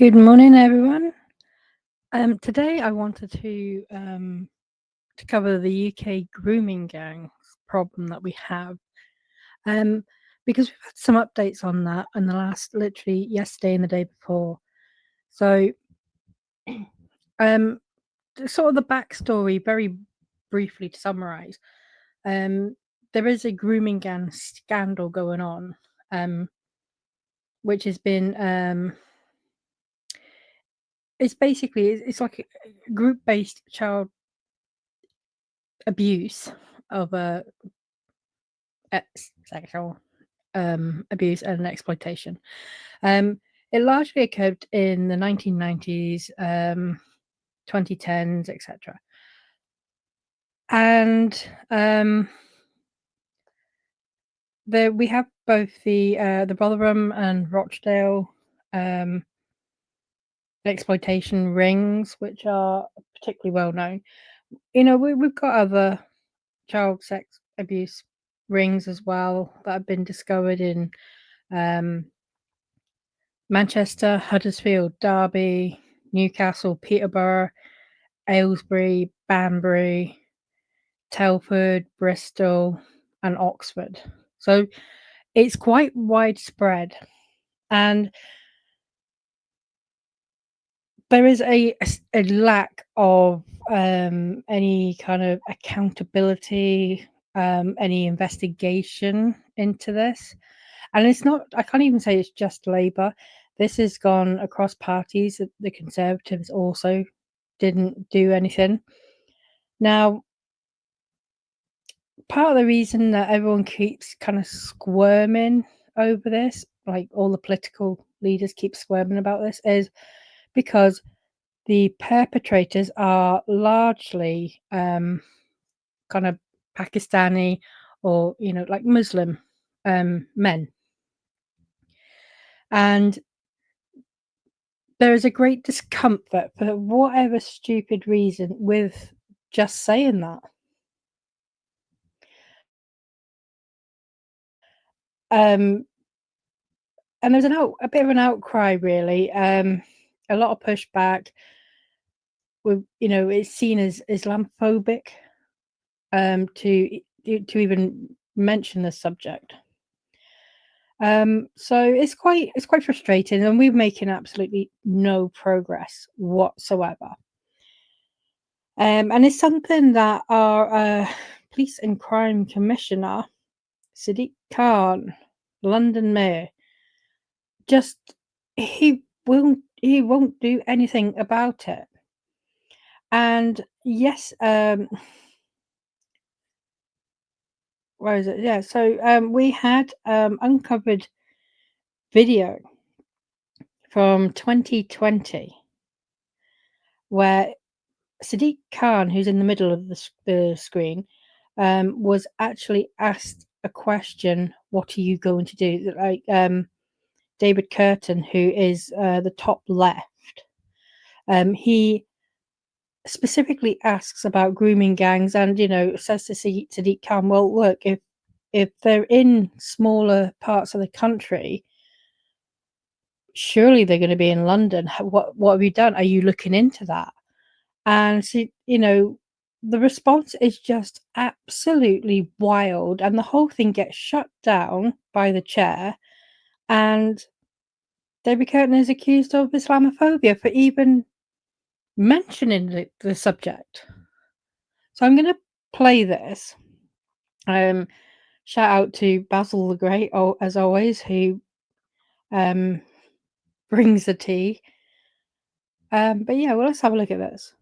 Good morning, everyone. Today I wanted to cover the UK grooming gangs problem that we have, um, because we've had some updates on that in the last, literally yesterday and the day before. So, um, sort of the backstory, very briefly to summarise. Um, there is a grooming gang scandal going on, um, which has been it's basically it's like a group-based child abuse of sexual abuse and exploitation. Um, it largely occurred in the 1990s, 2010s, etc. And we have both the Rotherham and Rochdale um, exploitation rings, which are particularly well known. We've got other child sex abuse rings as well that have been discovered in um, Manchester, Huddersfield, Derby, Newcastle, Peterborough, Aylesbury, Banbury, Telford, Bristol, and Oxford. So it's quite widespread, and there is a lack of any kind of accountability, any investigation into this. And it's not, I can't even say it's just Labour. This has gone across parties. The Conservatives also didn't do anything. Now, part of the reason that everyone keeps kind of squirming over this, like all the political leaders keep squirming about this, is because the perpetrators are largely kind of Pakistani or, like Muslim men. And there is a great discomfort for whatever stupid reason with just saying that. Um, and there's a bit of an outcry, really. A lot of pushback. With it's seen as Islamophobic. To even mention this subject. So it's quite frustrating, and we're making absolutely no progress whatsoever. And it's something that our police and crime commissioner, Sadiq Khan, London Mayor, just he won't do anything about it. And yes, where is it? Yeah, so we had uncovered video from 2020 where Sadiq Khan, who's in the middle of the screen, was actually asked a question. What are you going to do? Like David Curtin, who is the top left, he specifically asks about grooming gangs, and says to Sadiq Khan, "Well, look, if they're in smaller parts of the country, surely they're going to be in London. What have you done? Are you looking into that?" And the response is just absolutely wild, and the whole thing gets shut down by the chair, and David Curtin is accused of Islamophobia for even mentioning the subject. So I'm going to play this. Shout out to Basil the Great, as always, who brings the tea. But yeah, well, let's have a look at this.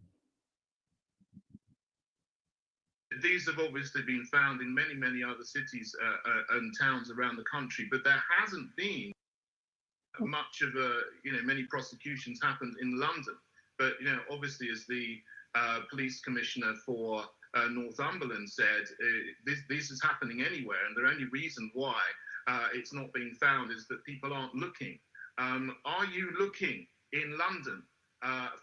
These have obviously been found in many, many other cities and towns around the country, but there hasn't been much of many prosecutions happened in London. But, obviously, as the police commissioner for Northumberland said, this is happening anywhere, and the only reason why it's not being found is that people aren't looking. Are you looking in London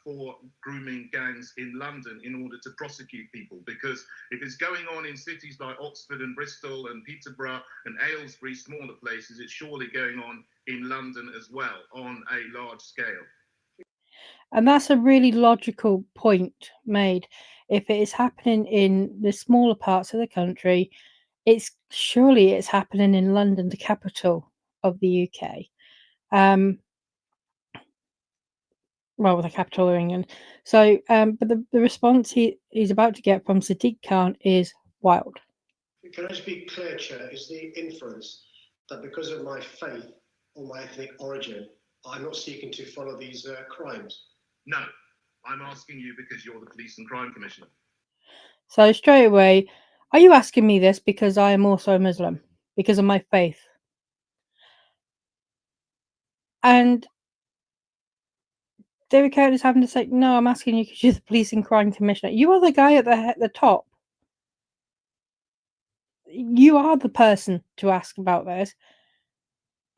for grooming gangs in London in order to prosecute people? Because if it's going on in cities like Oxford and Bristol and Peterborough and Aylesbury, smaller places, it's surely going on in London as well on a large scale. And that's a really logical point made. If it is happening in the smaller parts of the country, it's happening in London, the capital of the UK. Well, the capital of England. So, but the response he's about to get from Sadiq Khan is wild. Can I just be clear, Chair? Is the inference that because of my faith or my ethnic origin, I'm not seeking to follow these crimes? No, I'm asking you because you're the Police and Crime Commissioner. So straight away, are you asking me this because I am also a Muslim, because of my faith? And David Curtis having to say, no, I'm asking you because you're the Police and Crime Commissioner. You are the guy at the top. You are the person to ask about this.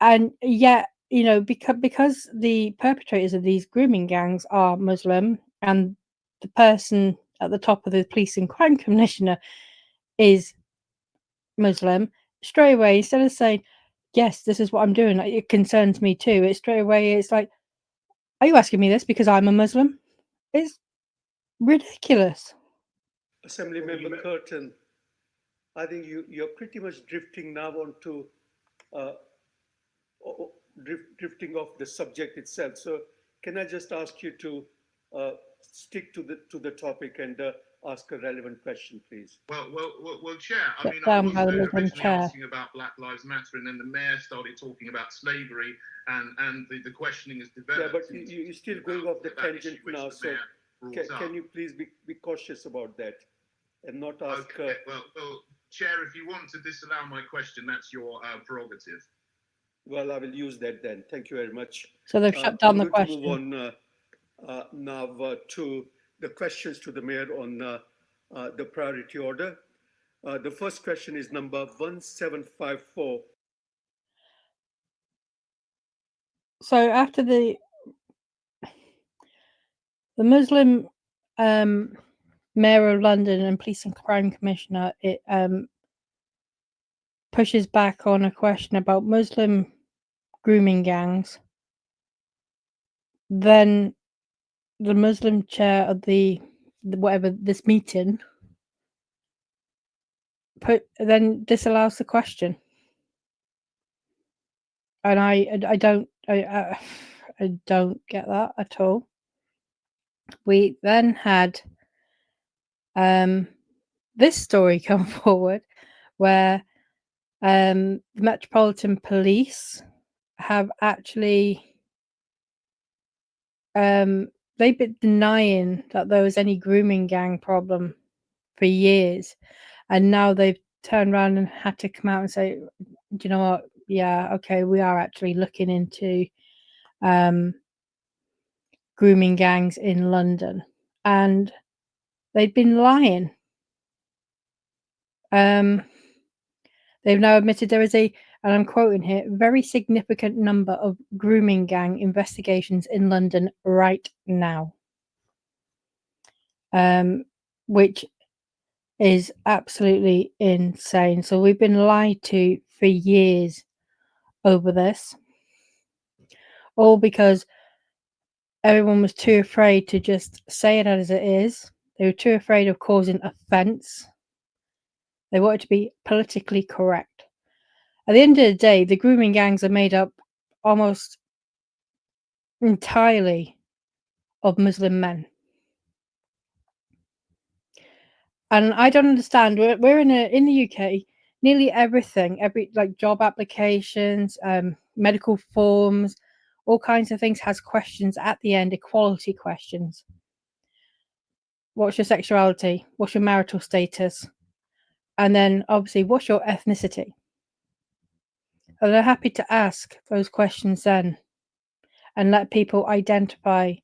And yet, because the perpetrators of these grooming gangs are Muslim, and the person at the top of the Police and Crime Commissioner is Muslim, straight away, instead of saying, yes, this is what I'm doing, it concerns me too, it's straight away, it's like, are you asking me this because I'm a Muslim? It's ridiculous. Assembly Member Curtin, I think you're pretty much drifting now onto uh, drifting off the subject itself. So can I just ask you to stick to the topic and ask a relevant question, please? Well, Chair. I Shut mean, I down was by the Muslim originally chair. asking about Black Lives Matter, and then the mayor started talking about slavery, and the questioning is developed. Yeah, but you're still going off the tangent now. So can you please be cautious about that and not ask? Okay. Well, Chair, if you want to disallow my question, that's your prerogative. Well, I will use that then. Thank you very much. So they've shut down the question. I'm going to move on now to the questions to the mayor on the priority order. The first question is number 1754. So after the Muslim Mayor of London and Police and Crime Commissioner, it pushes back on a question about Muslim grooming gangs. Then the Muslim chair of the whatever this meeting then disallows the question, and I don't get that at all. We then had this story come forward where the Metropolitan Police have actually they've been denying that there was any grooming gang problem for years, and now they've turned around and had to come out and say, do you know what, yeah, okay, we are actually looking into grooming gangs in London, and they'd been lying. They've now admitted there is and I'm quoting here, very significant number of grooming gang investigations in London right now, which is absolutely insane. So we've been lied to for years over this, all because everyone was too afraid to just say it as it is. They were too afraid of causing offence. They wanted to be politically correct. At the end of the day, the grooming gangs are made up almost entirely of Muslim men. And I don't understand. We're in the UK, nearly everything, like job applications, medical forms, all kinds of things has questions at the end, equality questions. What's your sexuality? What's your marital status? And then obviously, what's your ethnicity? And they're happy to ask those questions then and let people identify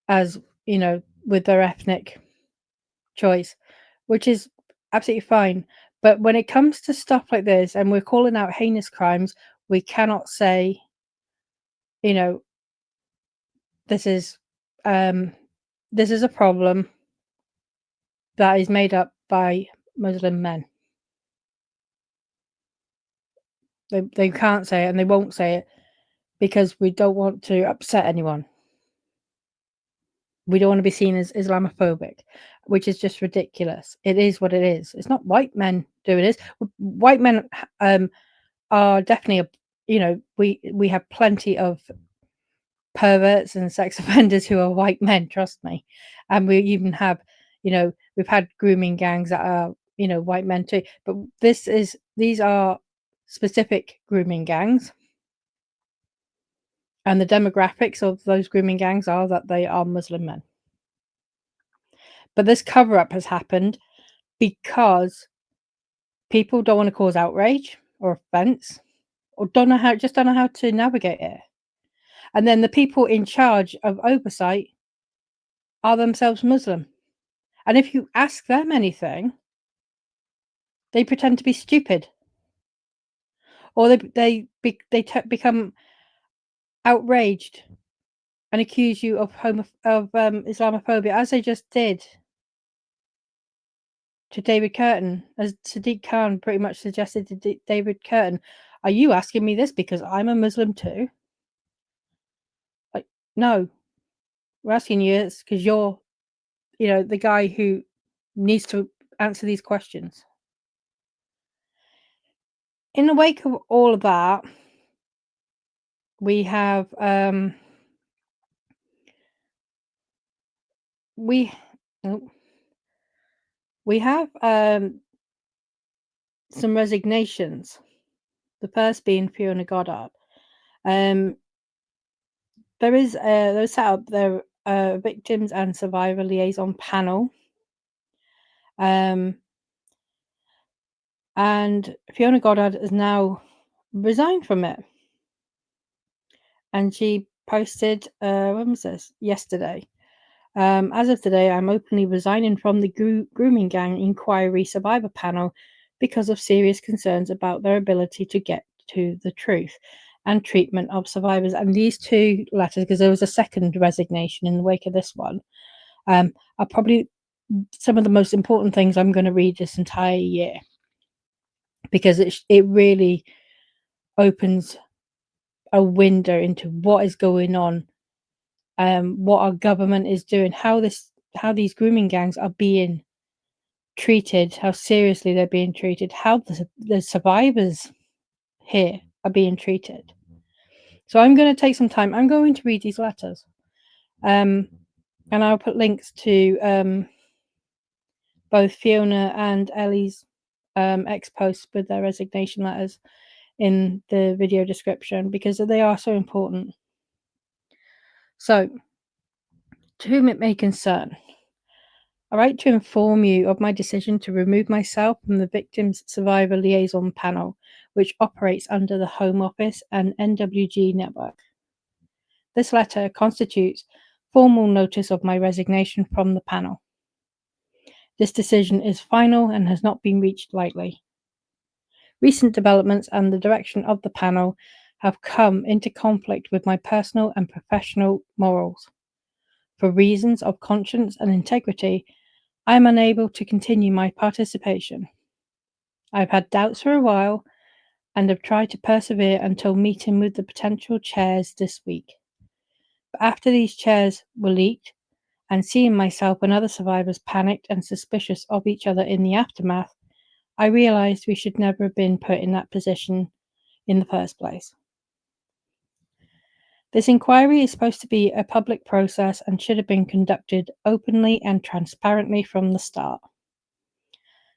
as, with their ethnic choice, which is absolutely fine. But when it comes to stuff like this and we're calling out heinous crimes, we cannot say, this is a problem that is made up by Muslim men. They can't say it and they won't say it because we don't want to upset anyone. We don't want to be seen as Islamophobic, which is just ridiculous. It is what it is. It's not white men doing this. White men are definitely we have plenty of perverts and sex offenders who are white men, trust me. And we even have, we've had grooming gangs that are, white men too. But these are specific grooming gangs. And the demographics of those grooming gangs are that they are Muslim men. But this cover up has happened because people don't want to cause outrage or offense, or don't know how to navigate it. And then the people in charge of oversight are themselves Muslim. And if you ask them anything, they pretend to be stupid, or become outraged and accuse you of Islamophobia, as they just did to David Curtin, as Sadiq Khan pretty much suggested to David Curtin. Are you asking me this because I'm a Muslim too? Like, no, we're asking you this because you're, the guy who needs to answer these questions. In the wake of all of that, we have we have some resignations. The first being Fiona Goddard. There was set up the victims and survivor liaison panel. And Fiona Goddard has now resigned from it. And she posted, when was this? Yesterday. As of today, I'm openly resigning from the grooming gang inquiry survivor panel because of serious concerns about their ability to get to the truth and treatment of survivors. And these two letters, because there was a second resignation in the wake of this one, are probably some of the most important things I'm going to read this entire year, because it really opens a window into what is going on, what our government is doing, how these grooming gangs are being treated, how seriously they're being treated, how the survivors here are being treated. So I'm going to take some time. I'm going to read these letters, and I'll put links to both Fiona and Ellie's ex posts with their resignation letters in the video description, because they are so important. So, to whom it may concern, I write to inform you of my decision to remove myself from the Victims Survivor Liaison Panel, which operates under the Home Office and NWG network. This letter constitutes formal notice of my resignation from the panel. This decision is final and has not been reached lightly. Recent developments and the direction of the panel have come into conflict with my personal and professional morals. For reasons of conscience and integrity, I am unable to continue my participation. I've had doubts for a while and have tried to persevere until meeting with the potential chairs this week. But after these chairs were leaked, and seeing myself and other survivors panicked and suspicious of each other in the aftermath, I realised we should never have been put in that position in the first place. This inquiry is supposed to be a public process and should have been conducted openly and transparently from the start.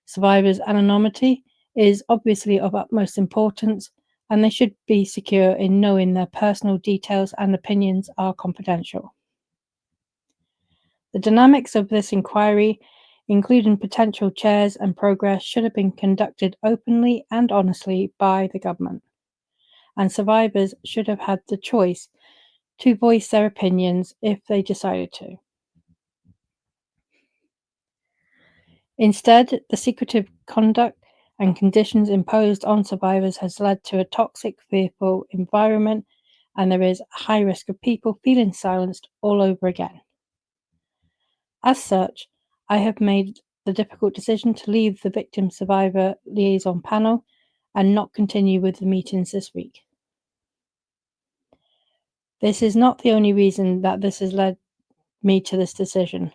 Survivors' anonymity is obviously of utmost importance, and they should be secure in knowing their personal details and opinions are confidential. The dynamics of this inquiry, including potential chairs and progress, should have been conducted openly and honestly by the government, and survivors should have had the choice to voice their opinions if they decided to. Instead, the secretive conduct and conditions imposed on survivors has led to a toxic, fearful environment, and there is a high risk of people feeling silenced all over again. As such, I have made the difficult decision to leave the Victim Survivor Liaison Panel and not continue with the meetings this week. This is not the only reason that this has led me to this decision.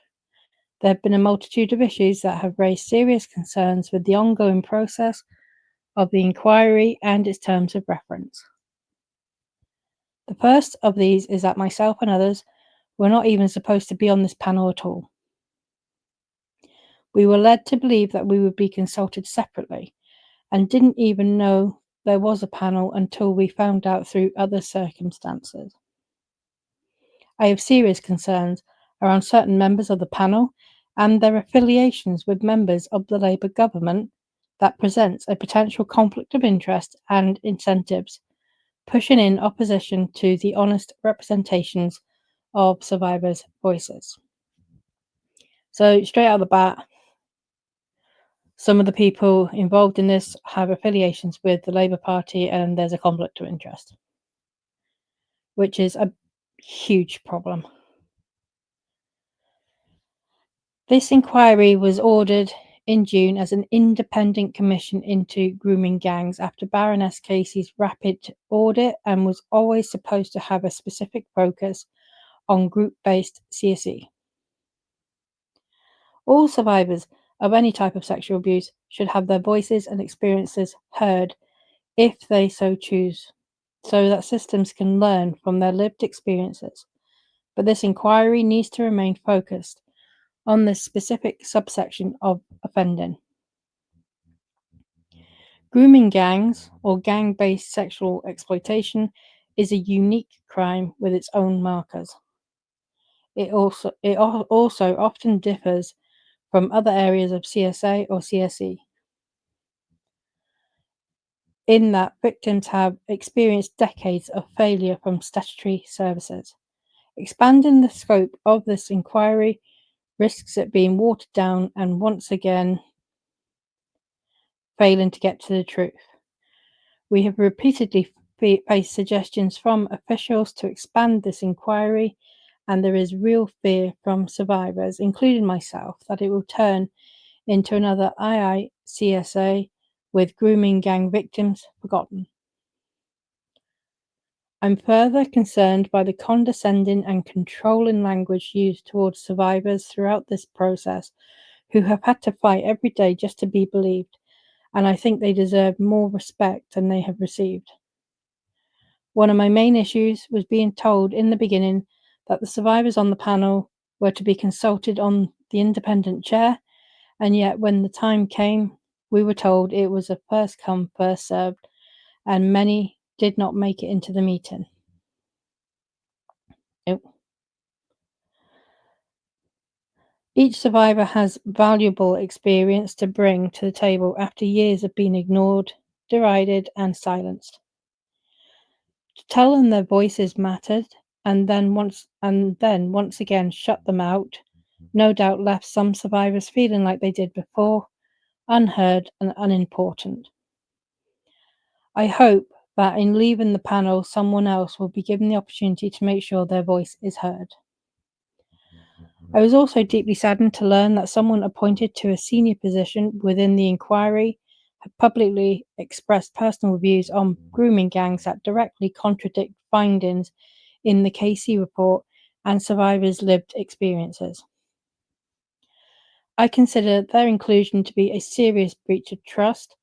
There have been a multitude of issues that have raised serious concerns with the ongoing process of the inquiry and its terms of reference. The first of these is that myself and others were not even supposed to be on this panel at all. We were led to believe that we would be consulted separately and didn't even know there was a panel until we found out through other circumstances. I have serious concerns around certain members of the panel and their affiliations with members of the Labour government that presents a potential conflict of interest and incentives, pushing in opposition to the honest representations of survivors' voices. So, straight out of the bat, some of the people involved in this have affiliations with the Labour Party and there's a conflict of interest, which is a huge problem. This inquiry was ordered in June as an independent commission into grooming gangs after Baroness Casey's rapid audit and was always supposed to have a specific focus on group-based CSE. All survivors of any type of sexual abuse should have their voices and experiences heard if they so choose, so that systems can learn from their lived experiences. But this inquiry needs to remain focused on this specific subsection of offending. Grooming gangs, or gang-based sexual exploitation, is a unique crime with its own markers. It also often differs from other areas of CSA or CSE, in that victims have experienced decades of failure from statutory services. Expanding the scope of this inquiry risks it being watered down and once again failing to get to the truth. We have repeatedly faced suggestions from officials to expand this inquiry, and there is real fear from survivors, including myself, that it will turn into another IICSA with grooming gang victims forgotten. I'm further concerned by the condescending and controlling language used towards survivors throughout this process who have had to fight every day just to be believed, and I think they deserve more respect than they have received. One of my main issues was being told in the beginning that the survivors on the panel were to be consulted on the independent chair, and yet when the time came, we were told it was a first come, first served, and many did not make it into the meeting. Each survivor has valuable experience to bring to the table after years of being ignored, derided, and silenced. To tell them their voices mattered and then once again shut them out, no doubt left some survivors feeling like they did before, unheard and unimportant. I hope that in leaving the panel, someone else will be given the opportunity to make sure their voice is heard. I was also deeply saddened to learn that someone appointed to a senior position within the inquiry had publicly expressed personal views on grooming gangs that directly contradict findings in the Casey report and survivors' lived experiences. I consider their inclusion to be a serious breach of trust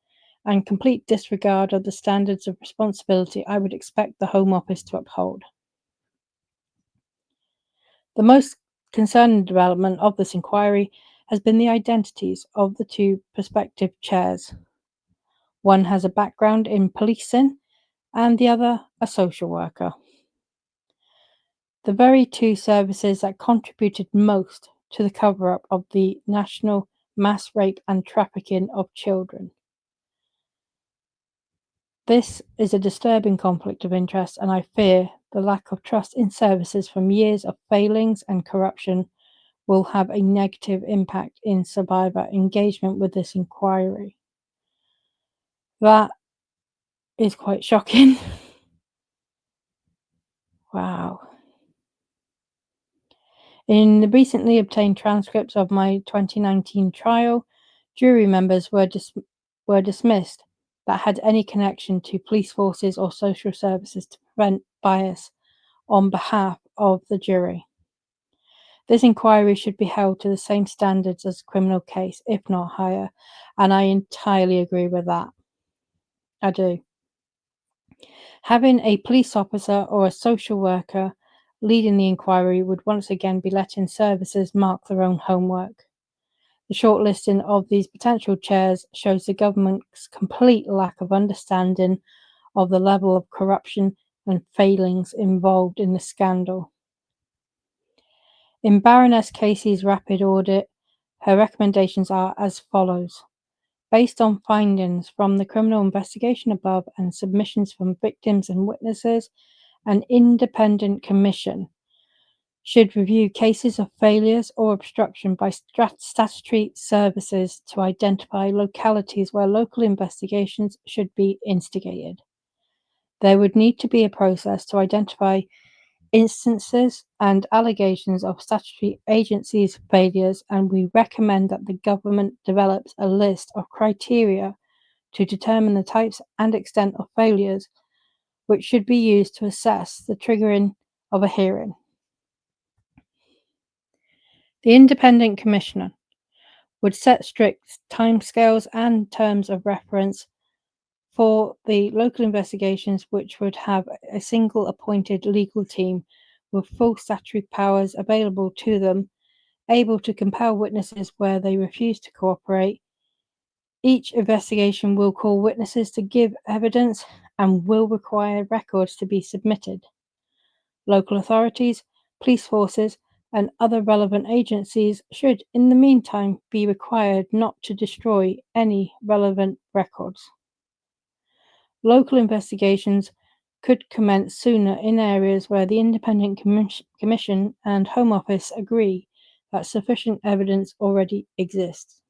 and complete disregard of the standards of responsibility I would expect the Home Office to uphold. The most concerning development of this inquiry has been the identities of the two prospective chairs. One has a background in policing and the other a social worker. The very two services that contributed most to the cover-up of the national mass rape and trafficking of children. This is a disturbing conflict of interest, and I fear the lack of trust in services from years of failings and corruption will have a negative impact in survivor engagement with this inquiry. That is quite shocking. Wow. In the recently obtained transcripts of my 2019 trial, jury members were dismissed that had any connection to police forces or social services to prevent bias on behalf of the jury. This inquiry should be held to the same standards as a criminal case, if not higher. And I entirely agree with that. I do. Having a police officer or a social worker leading the inquiry would once again be letting services mark their own homework. The shortlisting of these potential chairs shows the government's complete lack of understanding of the level of corruption and failings involved in the scandal. In Baroness Casey's rapid audit, her recommendations are as follows. Based on findings from the criminal investigation above and submissions from victims and witnesses, an independent commission should review cases of failures or obstruction by statutory services to identify localities where local investigations should be instigated. There would need to be a process to identify instances and allegations of statutory agencies' failures, and we recommend that the government develops a list of criteria to determine the types and extent of failures which should be used to assess the triggering of a hearing. The independent commissioner would set strict timescales and terms of reference for the local investigations, which would have a single appointed legal team with full statutory powers available to them, able to compel witnesses where they refuse to cooperate. Each investigation will call witnesses to give evidence and will require records to be submitted. Local authorities, police forces, and other relevant agencies should, in the meantime, be required not to destroy any relevant records. Local investigations could commence sooner in areas where the Independent Commission and Home Office agree that sufficient evidence already exists.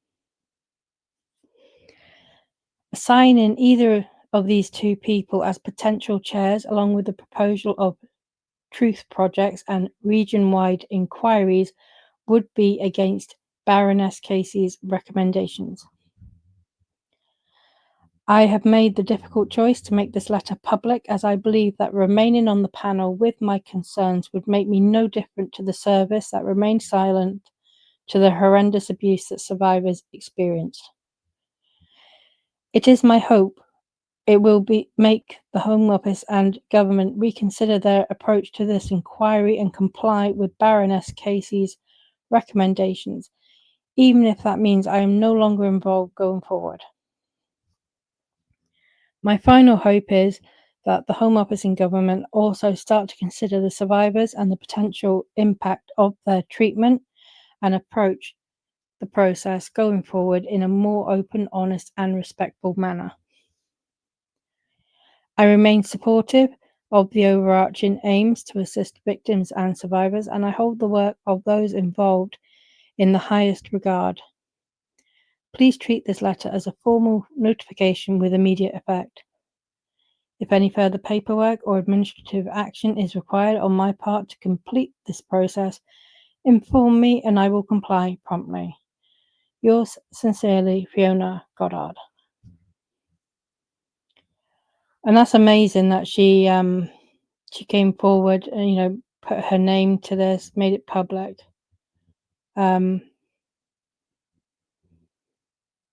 Assigning either of these two people as potential chairs, along with the proposal of truth projects and region-wide inquiries, would be against Baroness Casey's recommendations. I have made the difficult choice to make this letter public, as I believe that remaining on the panel with my concerns would make me no different to the service that remained silent to the horrendous abuse that survivors experienced. It is my hope it will make the Home Office and government reconsider their approach to this inquiry and comply with Baroness Casey's recommendations, even if that means I am no longer involved going forward. My final hope is that the Home Office and government also start to consider the survivors and the potential impact of their treatment and approach the process going forward in a more open, honest, and respectful manner. I remain supportive of the overarching aims to assist victims and survivors, and I hold the work of those involved in the highest regard. Please treat this letter as a formal notification with immediate effect. If any further paperwork or administrative action is required on my part to complete this process, inform me and I will comply promptly. Yours sincerely, Fiona Goddard. And that's amazing that she came forward and put her name to this, made it public.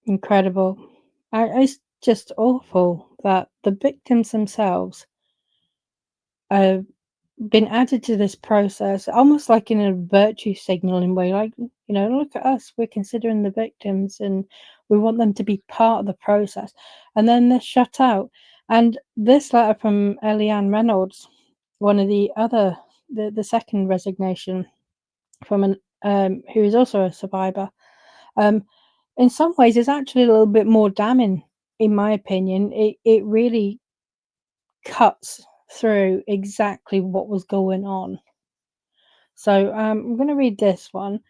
Incredible. It's just awful that the victims themselves have been added to this process, almost like in a virtue signaling way. Like, look at us, we're considering the victims and we want them to be part of the process. And then they're shut out. And this letter from Eliane Reynolds, one of the other, the second resignation from an who is also a survivor, in some ways is actually a little bit more damning, in my opinion. It really cuts through exactly what was going on. So I'm going to read this one.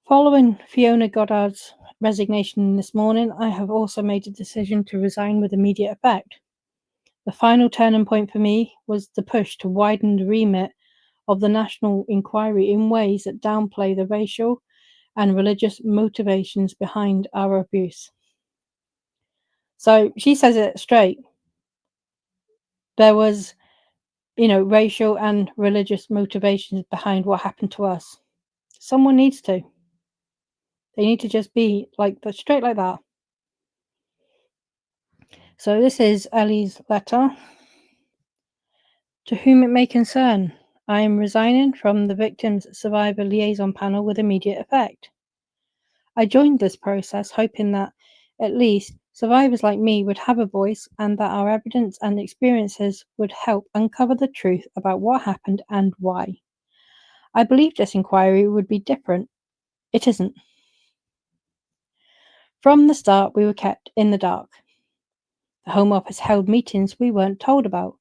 Following Fiona Goddard's resignation this morning, I have also made a decision to resign with immediate effect. The final turning point for me was the push to widen the remit of the national inquiry in ways that downplay the racial and religious motivations behind our abuse. So she says it straight. There was, racial and religious motivations behind what happened to us. Someone needs to. They need to just be like straight like that. So this is Ellie's letter. To whom it may concern, I am resigning from the Victims Survivor Liaison Panel with immediate effect. I joined this process hoping that, at least, survivors like me would have a voice and that our evidence and experiences would help uncover the truth about what happened and why. I believed this inquiry would be different. It isn't. From the start, we were kept in the dark. The Home Office held meetings we weren't told about,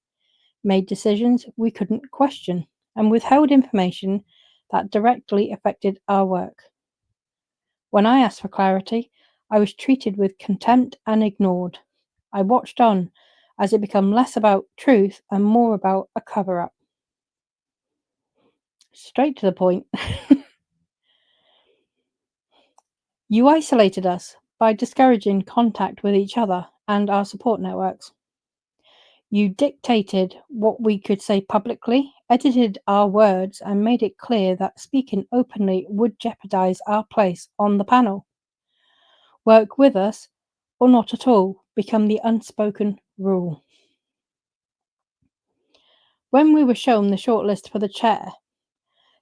made decisions we couldn't question, and withheld information that directly affected our work. When I asked for clarity, I was treated with contempt and ignored. I watched on as it became less about truth and more about a cover up. Straight to the point. You isolated us by discouraging contact with each other and our support networks. You dictated what we could say publicly, edited our words, and made it clear that speaking openly would jeopardize our place on the panel. Work with us or not at all become the unspoken rule. When we were shown the shortlist for the chair,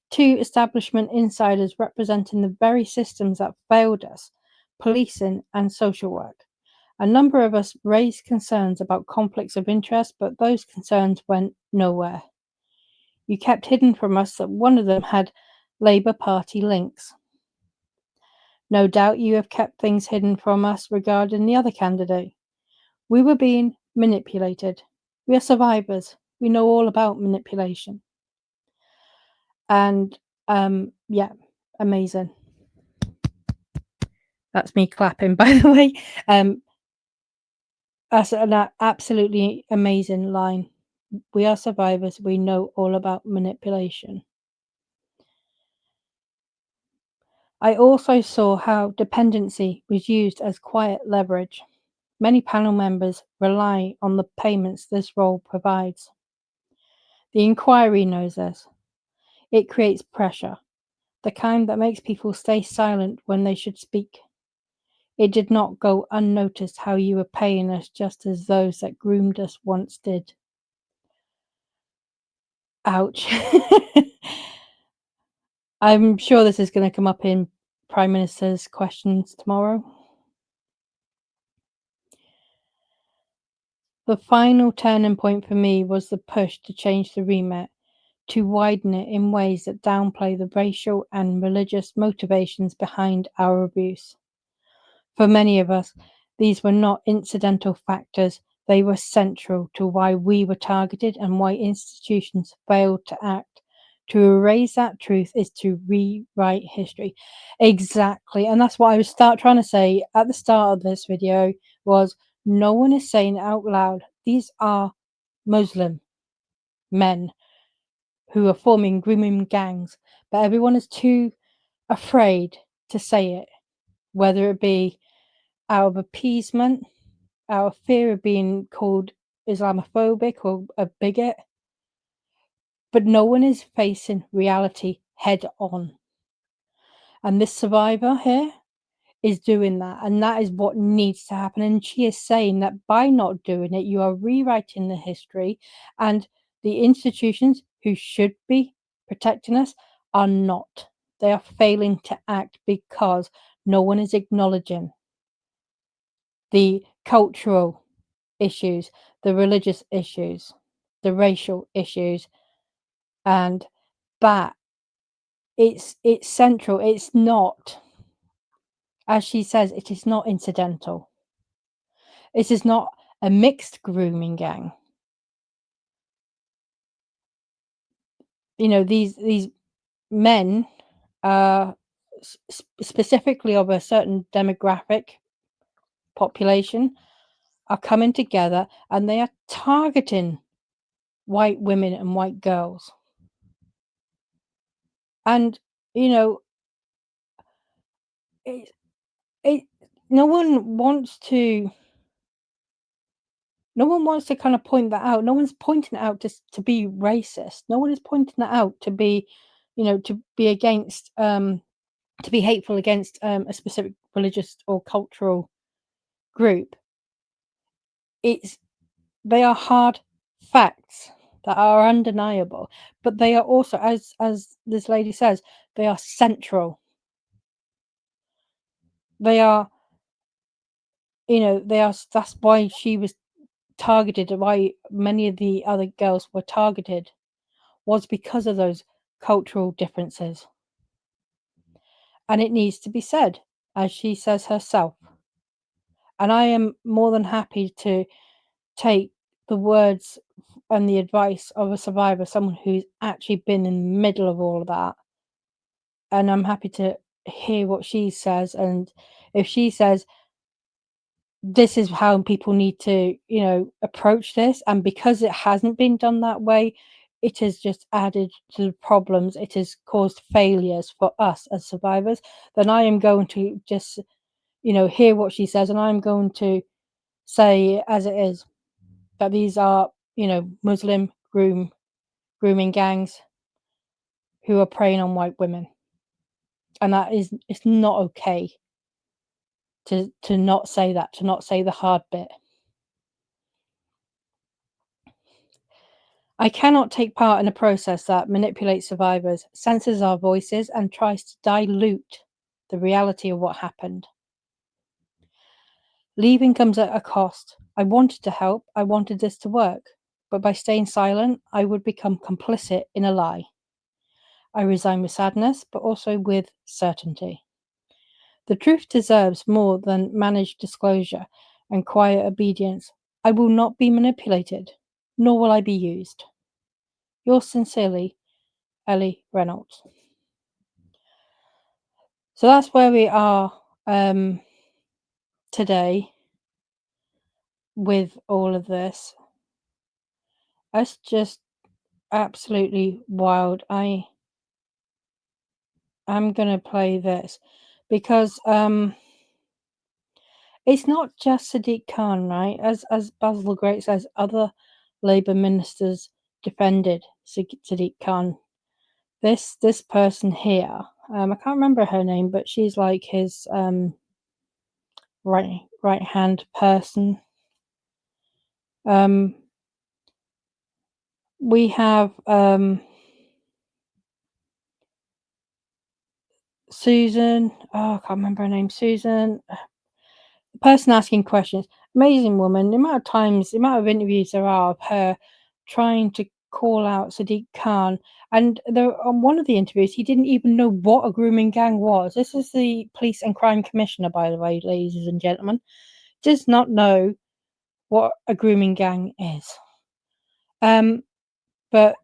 two establishment insiders representing the very systems that failed us, policing and social work, a number of us raised concerns about conflicts of interest, but those concerns went nowhere. You kept hidden from us that one of them had Labour Party links. No doubt you have kept things hidden from us regarding the other candidate. We were being manipulated. We are survivors. We know all about manipulation. And yeah, amazing. That's me clapping, by the way. That's an absolutely amazing line. We are survivors. We know all about manipulation. I also saw how dependency was used as quiet leverage. Many panel members rely on the payments this role provides. The inquiry knows this. It creates pressure, the kind that makes people stay silent when they should speak. It did not go unnoticed how you were paying us just as those that groomed us once did. Ouch. I'm sure this is going to come up in Prime Minister's questions tomorrow. The final turning point for me was the push to change the remit, to widen it in ways that downplay the racial and religious motivations behind our abuse. For many of us, these were not incidental factors, they were central to why we were targeted and why institutions failed to act. To erase that truth is to rewrite history. Exactly. And that's what I was trying to say at the start of this video was no one is saying out loud, these are Muslim men who are forming grooming gangs, but everyone is too afraid to say it, whether it be out of appeasement, out of fear of being called Islamophobic or a bigot. But no one is facing reality head on. And this survivor here is doing that. And that is what needs to happen. And she is saying that by not doing it, you are rewriting the history. And the institutions who should be protecting us are not. They are failing to act because no one is acknowledging the cultural issues, the religious issues, the racial issues, and that it's central. It's not, as she says, it is not incidental. It is not a mixed grooming gang. You know, these men specifically of a certain demographic population are coming together and they are targeting white women and white girls. And you know, it no one wants to kind of point that out. No one's pointing it out to be racist. No one is pointing that out to be to be against, to be hateful against a specific religious or cultural group. They are hard facts that are undeniable, but they are also, as this lady says, they are central. They are, that's why she was targeted, why many of the other girls were targeted, was because of those cultural differences. And it needs to be said, as she says herself. And I am more than happy to take the words and the advice of a survivor, someone who's actually been in the middle of all of that. And I'm happy to hear what she says. And if she says, this is how people need to, approach this, and because it hasn't been done that way, it has just added to the problems, it has caused failures for us as survivors, then I am going to just, hear what she says, and I'm going to say as it is, that these are, Muslim grooming gangs who are preying on white women. And it's not okay to not say that, to not say the hard bit. I cannot take part in a process that manipulates survivors, censors our voices, and tries to dilute the reality of what happened. Leaving comes at a cost. I wanted to help, I wanted this to work, but by staying silent, I would become complicit in a lie. I resign with sadness, but also with certainty. The truth deserves more than managed disclosure and quiet obedience. I will not be manipulated, nor will I be used. Yours sincerely, Ellie Reynolds. So that's where we are today with all of this. It's just absolutely wild. I'm gonna play this because it's not just Sadiq Khan, right? As Basil the Great says, other Labour ministers defended Sadiq Khan. This person here, I can't remember her name, but she's like his right hand person. We have Susan. Oh, I can't remember her name. Susan. The person asking questions. Amazing woman. The amount of interviews there are of her trying to call out Sadiq Khan. And on one of the interviews, he didn't even know what a grooming gang was. This is the Police and Crime Commissioner, by the way, ladies and gentlemen. Does not know what a grooming gang is. But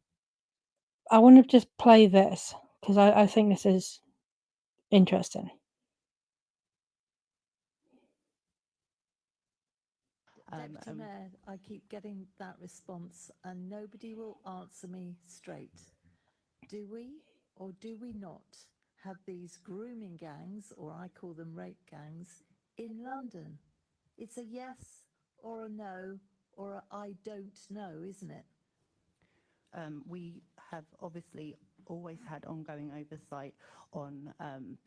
I want to just play this because I think this is interesting. Deputy Mayor, I keep getting that response and nobody will answer me straight. Do we or do we not have these grooming gangs, or I call them rape gangs, in London? It's a yes or a no or a I don't know, isn't it? We have obviously always had ongoing oversight on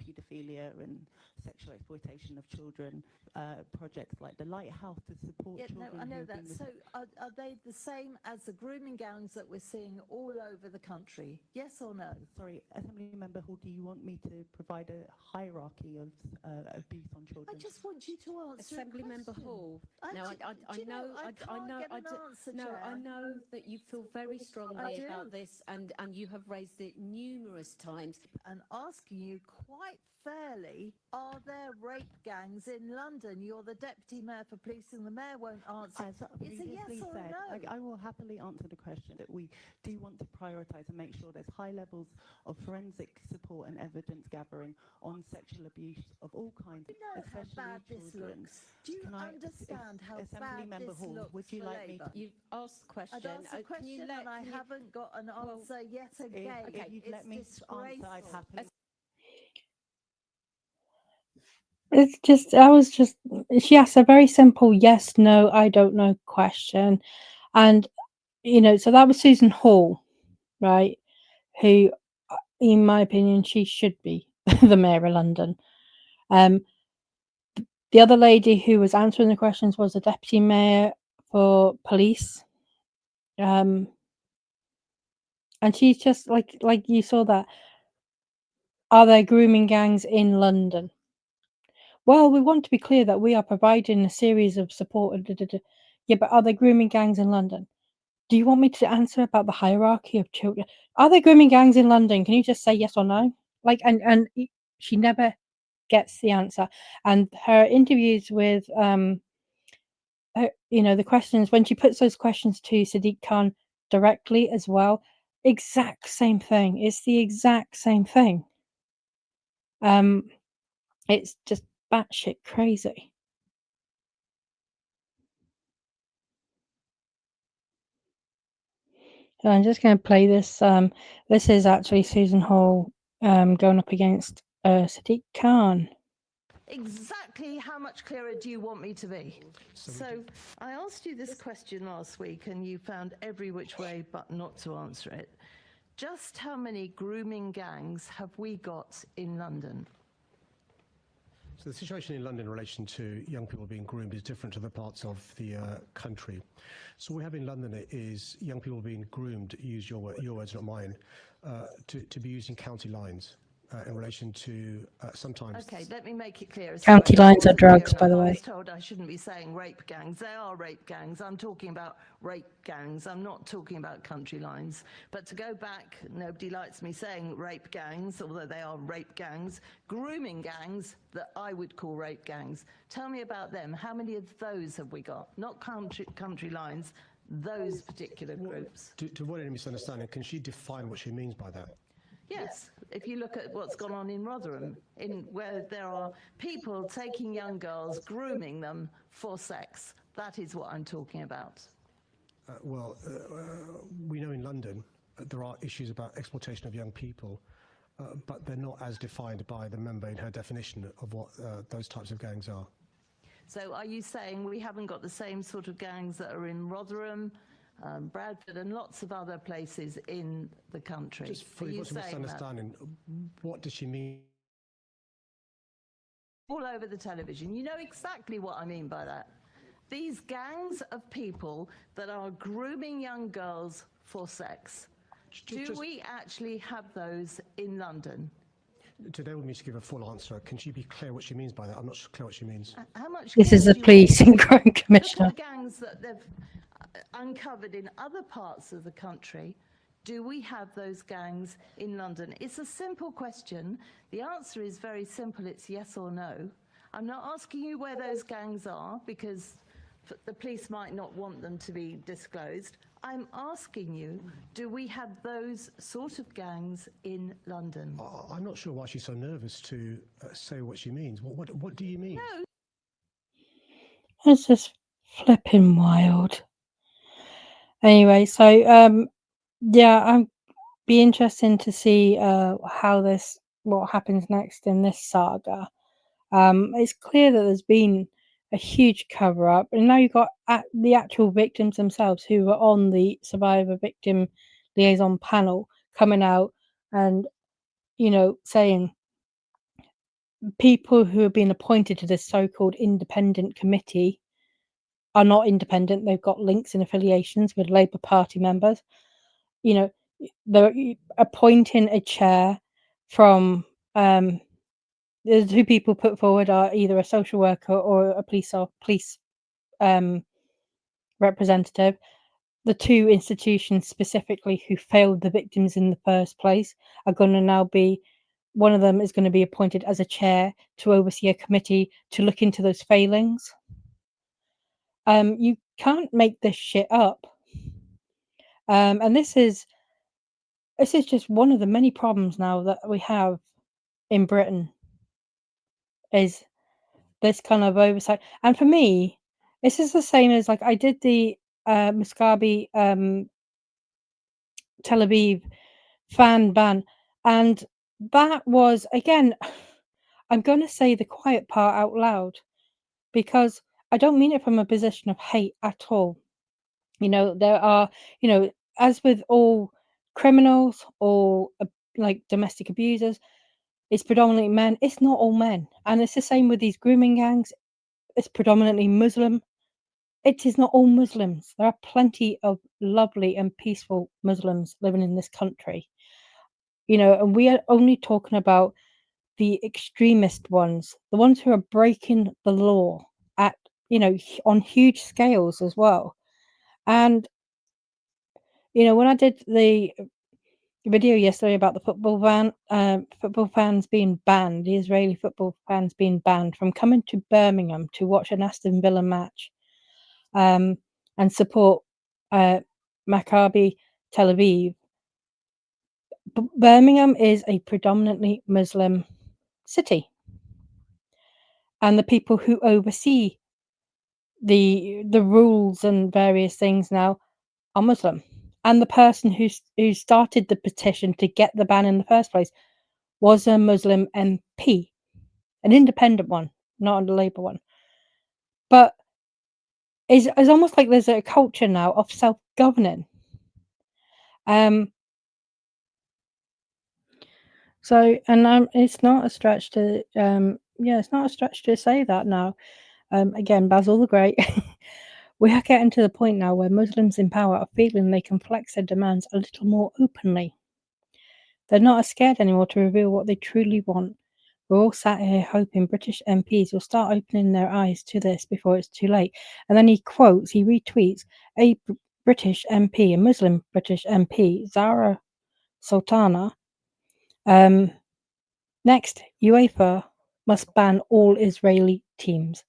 paedophilia and sexual exploitation of children, projects like the Lighthouse to support children. No, I know that. So are they the same as the grooming gangs that we're seeing all over the country? Yes or no? Sorry, Assembly Member Hall, do you want me to provide a hierarchy of abuse on children? I just want you to answer. Assembly Member Hall. Now, I know that you feel very strongly about this, and you have raised it numerous times. And asking you quite fairly, are there rape gangs in London? You're the Deputy Mayor for Policing. The Mayor won't answer. As It's a yes or said, no. I will happily answer the question that we do want to prioritise and make sure there's high levels of forensic support and evidence gathering on sexual abuse of all kinds, You know especially how bad this children. looks. Do you understand how Assembly bad Member this Hall, looks would you for like me Labour? to? You've asked the question. I've asked a question and I haven't got an answer yet again. If you'd let me answer, I'd happily. It's just, she asked a very simple yes, no, I don't know question. And, so that was Susan Hall, right? Who, in my opinion, she should be the mayor of London. Um, the other lady who was answering the questions was the deputy mayor for police. And she's just like you saw that. Are there grooming gangs in London? Well, we want to be clear that we are providing a series of support. Yeah, but are there grooming gangs in London? Do you want me to answer about the hierarchy of children? Are there grooming gangs in London? Can you just say yes or no? Like, and she never gets the answer. And her interviews with the questions when she puts those questions to Sadiq Khan directly as well, exact same thing. It's the exact same thing. It's just batshit crazy. So I'm just going to play this. This is actually Susan Hall going up against Sadiq Khan. Exactly how much clearer do you want me to be? So I asked you this question last week and you found every which way but not to answer it. Just how many grooming gangs have we got in London? So the situation in London in relation to young people being groomed is different to other parts of the country. So what we have in London is young people being groomed, use your words, not mine, to be using county lines in relation to sometimes... Okay, let me make it clear. County lines are drugs, by the way. I was told I shouldn't be saying rape gangs. They are rape gangs. I'm talking about rape gangs. I'm not talking about country lines. But to go back, nobody likes me saying rape gangs, although they are rape gangs. Grooming gangs that I would call rape gangs. Tell me about them. How many of those have we got? Not country lines, those particular groups. To avoid any misunderstanding, can she define what she means by that? Yes, if you look at what's gone on in Rotherham, where there are people taking young girls, grooming them for sex, that is what I'm talking about. We know in London there are issues about exploitation of young people, but they're not as defined by the member in her definition of what those types of gangs are. So are you saying we haven't got the same sort of gangs that are in Rotherham, Bradford and lots of other places in the country? Just for what's misunderstanding, what does she mean? All over the television. You know exactly what I mean by that. These gangs of people that are grooming young girls for sex. Do we actually have those in London? Today we need to give a full answer. Can she be clear what she means by that? I'm not clear what she means. How much? This is the police and crime commissioner. Look at the gangs that they've uncovered in other parts of the country. Do we have those gangs in London? It's a simple question. The answer is very simple. It's yes or no. I'm not asking you where those gangs are because the police might not want them to be disclosed. I'm asking you, do we have those sort of gangs in London? I'm not sure why she's so nervous to say what she means. What do you mean? No. It's just flipping wild. Anyway, so yeah, I'm be interesting to see what happens next in this saga. It's clear that there's been a huge cover up, and now you've got the actual victims themselves who were on the survivor victim liaison panel coming out and saying people who have been appointed to this so-called independent committee are not independent. They've got links and affiliations with Labour Party members. They're appointing a chair from the two people put forward are either a social worker or a police representative. The two institutions specifically who failed the victims in the first place are going to now be, one of them is going to be appointed as a chair to oversee a committee to look into those failings. You can't make this shit up. And this is just one of the many problems now that we have in Britain, is this kind of oversight. And for me, this is the same as like I did the Muscabi Tel Aviv fan ban, and that was, again, I'm going to say the quiet part out loud because I don't mean it from a position of hate at all. There are, as with all criminals or like domestic abusers, it's predominantly men. It's not all men, and it's the same with these grooming gangs. It's predominantly Muslim. It is not all Muslims. There are plenty of lovely and peaceful Muslims living in this country, and we are only talking about the extremist ones, the ones who are breaking the law at, on huge scales as well. And, when I did the video yesterday about the football fans being banned, the Israeli football fans being banned from coming to Birmingham to watch an Aston Villa match, and support Maccabi Tel Aviv. Birmingham is a predominantly Muslim city, and the people who oversee the rules and various things now are Muslim. And the person who started the petition to get the ban in the first place was a Muslim MP, an independent one, not a Labour one. But it's almost like there's a culture now of self-governing. So, and it's not a stretch to it's not a stretch to say that now. Again, Basil the Great. We are getting to the point now where Muslims in power are feeling they can flex their demands a little more openly. They're not as scared anymore to reveal what they truly want. We're all sat here hoping British MPs will start opening their eyes to this before it's too late. And then he retweets a British MP, a Muslim British MP, Zara Sultana. Next, UEFA must ban all Israeli teams.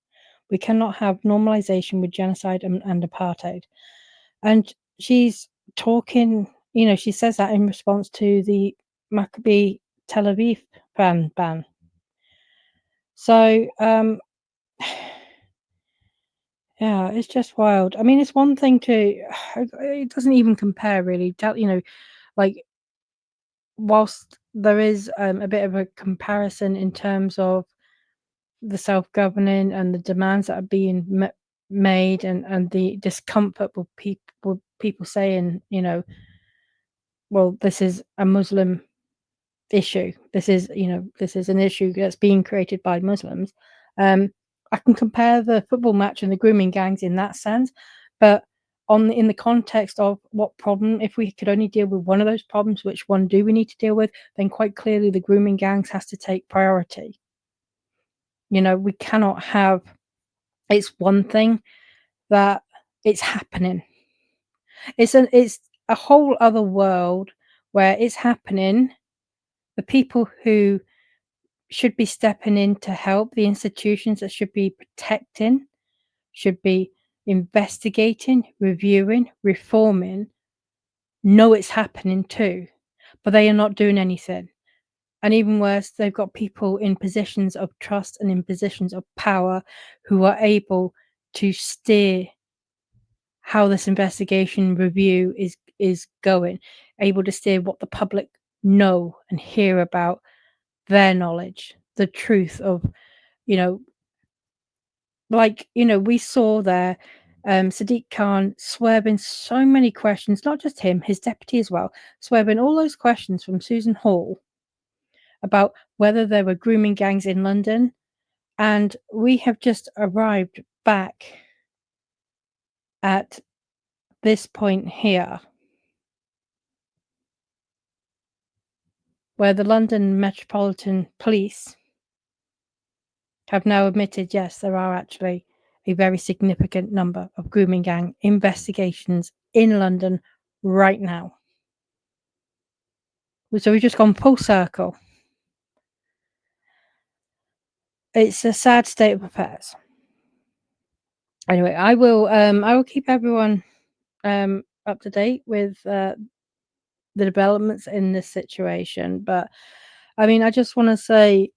We cannot have normalization with genocide and apartheid. And she's talking, she says that in response to the Maccabi Tel Aviv ban. So, yeah, it's just wild. I mean, it's one thing to, it doesn't even compare really. Like, whilst there is a bit of a comparison in terms of the self-governing and the demands that are being made, and the discomfort with people saying, well, this is a Muslim issue. This is an issue that's being created by Muslims. I can compare the football match and the grooming gangs in that sense, but in the context of what problem, if we could only deal with one of those problems, which one do we need to deal with? Then quite clearly the grooming gangs has to take priority. We cannot have. It's one thing that it's happening. It's a whole other world where it's happening. The people who should be stepping in to help, the institutions that should be protecting, should be investigating, reviewing, reforming, know it's happening too, but they are not doing anything. And even worse, they've got people in positions of trust and in positions of power who are able to steer how this investigation review is going, able to steer what the public know and hear about their knowledge, the truth of, we saw there Sadiq Khan swerving so many questions, not just him, his deputy as well, swerving all those questions from Susan Hall about whether there were grooming gangs in London. And we have just arrived back at this point here, where the London Metropolitan Police have now admitted, yes, there are actually a very significant number of grooming gang investigations in London right now. So we've just gone full circle. It's a sad state of affairs. Anyway, I will keep everyone up to date with the developments in this situation. But I mean, I just want to say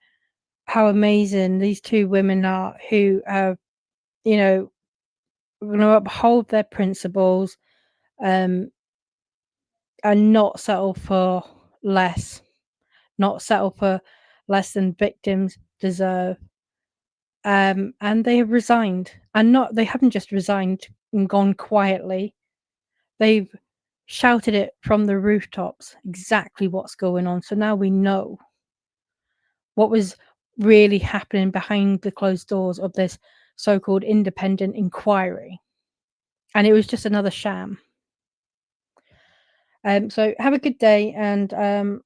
how amazing these two women are, who have, going to uphold their principles, and not settle for less, not settle for less than victims deserve. And they have resigned, and they haven't just resigned and gone quietly. They've shouted it from the rooftops exactly what's going on. So now we know what was really happening behind the closed doors of this so-called independent inquiry. And it was just another sham. So have a good day, and I'll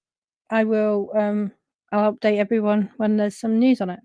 update everyone when there's some news on it.